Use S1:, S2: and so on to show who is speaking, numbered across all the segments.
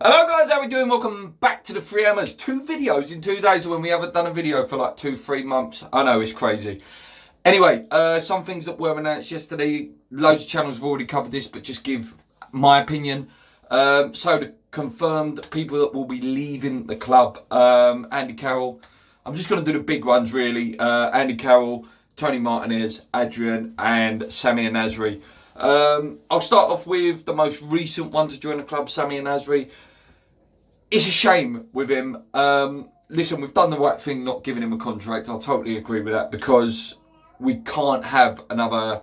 S1: Hello guys, how are we doing? Welcome back to the Three Hammers. 2 videos in 2 days when we haven't done a video for like 2-3 months. I know, it's crazy. Anyway, some things that were announced yesterday. Loads of channels have already covered this, but just give my opinion. So the confirmed people that will be leaving the club. Andy Carroll. I'm just going to do the big ones really. Andy Carroll, Tony Martinez, Adrian and Samir Nasri. I'll start off with the most recent one to join the club, Samir Nasri. It's a shame with him. Listen, we've done the right thing not giving him a contract. I totally agree with that, because we can't have another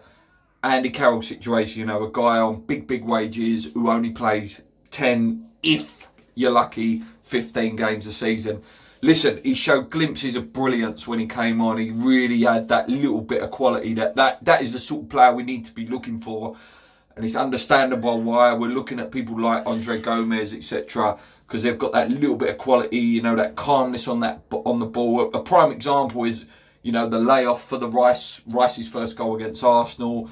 S1: Andy Carroll situation. You know, a guy on big wages who only plays 10, if you're lucky, 15 games a season. Listen, he showed glimpses of brilliance when he came on. He really had that little bit of quality. That is the sort of player we need to be looking for. And it's understandable why we're looking at people like Andre Gomez, etc., because they've got that little bit of quality, you know, that calmness on the ball. A prime example is, you know, the layoff for the Rice's first goal against Arsenal.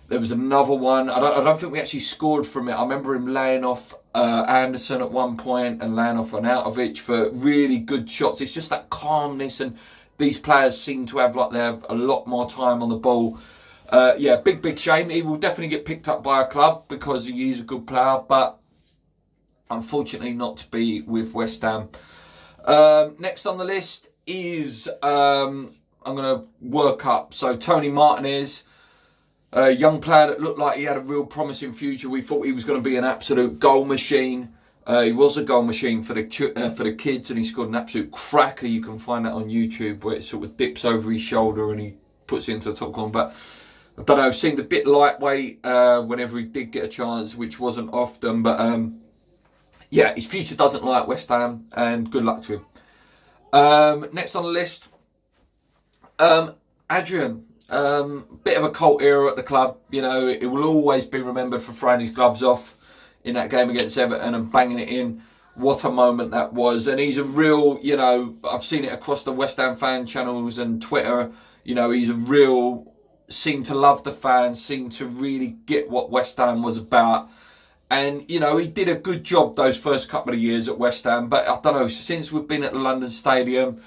S1: There was another one. I don't think we actually scored from it. I remember him laying off Anderson at one point and laying off Arnautovic for really good shots. It's just that calmness, and these players seem to have like they have a lot more time on the ball. Yeah, big shame. He will definitely get picked up by a club because he is a good player, but unfortunately not to be with West Ham. Next on the list is, I'm going to work up. So Tony Martinez, a young player that looked like he had a real promising future. We thought he was going to be an absolute goal machine. He was a goal machine for the kids, and he scored an absolute cracker. You can find that on YouTube, where it sort of dips over his shoulder and he puts it into the top corner. But I don't know, seemed a bit lightweight whenever he did get a chance, which wasn't often. But yeah, his future doesn't lie at West Ham, and good luck to him. Next on the list, Adrian. Bit of a cult era at the club. You know, it will always be remembered for throwing his gloves off in that game against Everton and banging it in. What a moment that was. And he's a real, you know, I've seen it across the West Ham fan channels and Twitter. You know, he's a real, seemed to love the fans, seemed to really get what West Ham was about. And, you know, he did a good job those first couple of years at West Ham. But I don't know, since we've been at the London Stadium,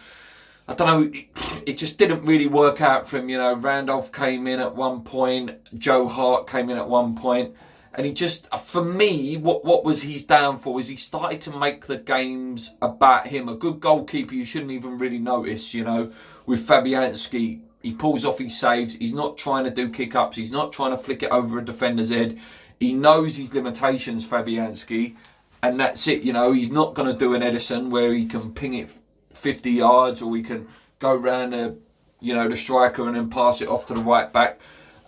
S1: I don't know, it just didn't really work out for him. You know, Randolph came in at one point, Joe Hart came in at one point, and he just, for me, what was his downfall is he started to make the games about him. A good goalkeeper you shouldn't even really notice, you know. With Fabianski, he pulls off his saves, he's not trying to do kick-ups, he's not trying to flick it over a defender's head. He knows his limitations, Fabianski, and that's it, you know. He's not going to do an Edison where he can ping it 50 yards, or we can go round the striker and then pass it off to the right back.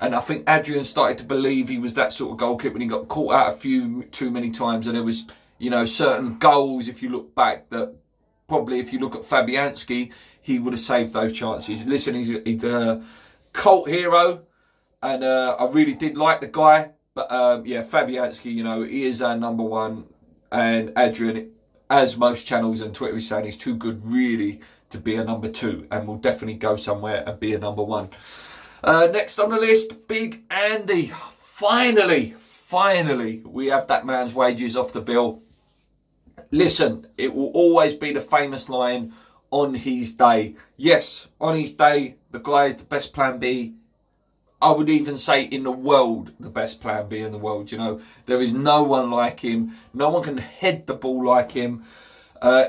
S1: And I think Adrian started to believe he was that sort of goalkeeper, and he got caught out a few too many times. And there was, you know, certain goals, if you look back, that probably if you look at Fabianski, he would have saved those chances. Listen, he's a cult hero, and I really did like the guy. But yeah, Fabianski, you know, he is our number one, and Adrian, as most channels and Twitter is saying, he's too good really to be a number 2, and will definitely go somewhere and be a number 1. Next on the list, Big Andy. Finally, we have that man's wages off the bill. Listen, it will always be the famous line, on his day. Yes, on his day, the guy is the best plan B. I would even say in the world, the best plan B in the world. You know, there is no one like him. No one can head the ball like him.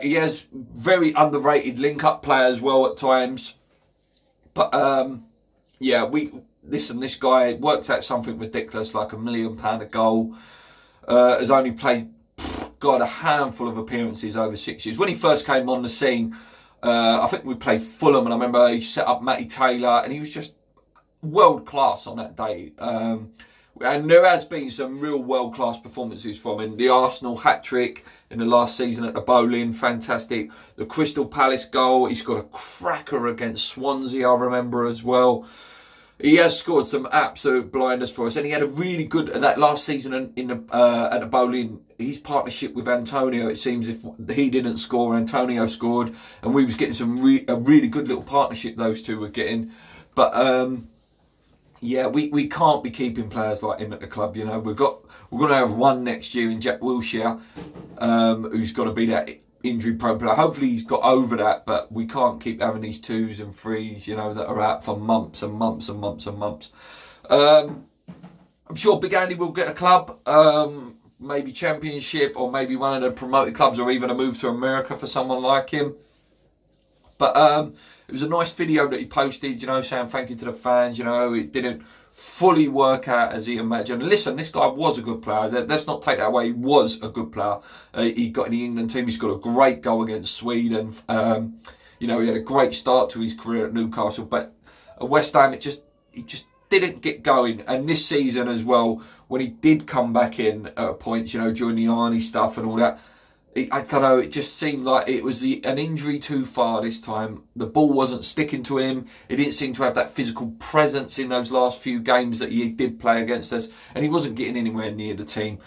S1: He has very underrated link-up play as well at times. But yeah, listen. This guy works out something ridiculous, like £1 million a goal. Has only played, God, a handful of appearances over 6 years. When he first came on the scene, I think we played Fulham, and I remember he set up Matty Taylor, and he was just world class on that day. And there has been some real world class performances from him. The Arsenal hat-trick in the last season at the Bowling, fantastic. The Crystal Palace goal, he's got a cracker against Swansea, I remember as well. He has scored some absolute blinders for us, and he had a really good that last season at the Bowling. His partnership with Antonio, it seems, if he didn't score, Antonio scored, and we was getting some a really good little partnership those two were getting. But yeah, we can't be keeping players like him at the club. You know, we're going to have one next year in Jack Wilshere. who's got to be that injury-prone player. Hopefully he's got over that, but we can't keep having these 2s and 3s, you know, that are out for months and months and months and months. I'm sure Big Andy will get a club, maybe Championship, or maybe one of the promoted clubs, or even a move to America for someone like him. But it was a nice video that he posted, you know, saying thank you to the fans. You know, it didn't fully work out as he imagined. Listen, this guy was a good player. Let's not take that away. He was a good player. He got in the England team. He's got a great goal against Sweden. You know, he had a great start to his career at Newcastle. But at West Ham, he just didn't get going. And this season as well, when he did come back in at points, you know, during the Arnie stuff and all that, I don't know, it just seemed like it was an injury too far this time. The ball wasn't sticking to him. He didn't seem to have that physical presence in those last few games that he did play against us. And he wasn't getting anywhere near the team.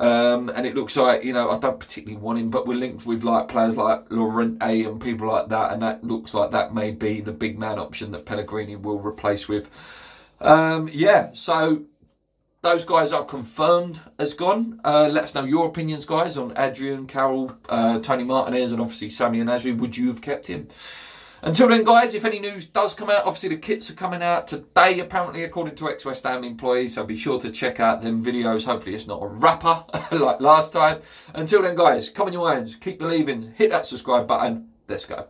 S1: And it looks like, you know, I don't particularly want him, but we're linked with like players like Llorente and people like that. And that looks like that may be the big man option that Pellegrini will replace with. Yeah, so those guys are confirmed as gone. Let us know your opinions, guys, on Adrian, Carroll, Tony Martinez, and obviously Sammy and Nasri. Would you have kept him? Until then, guys, if any news does come out, obviously the kits are coming out today, apparently, according to ex-West Ham employees. So be sure to check out them videos. Hopefully it's not a rapper like last time. Until then, guys, come on your irons, keep believing, hit that subscribe button. Let's go.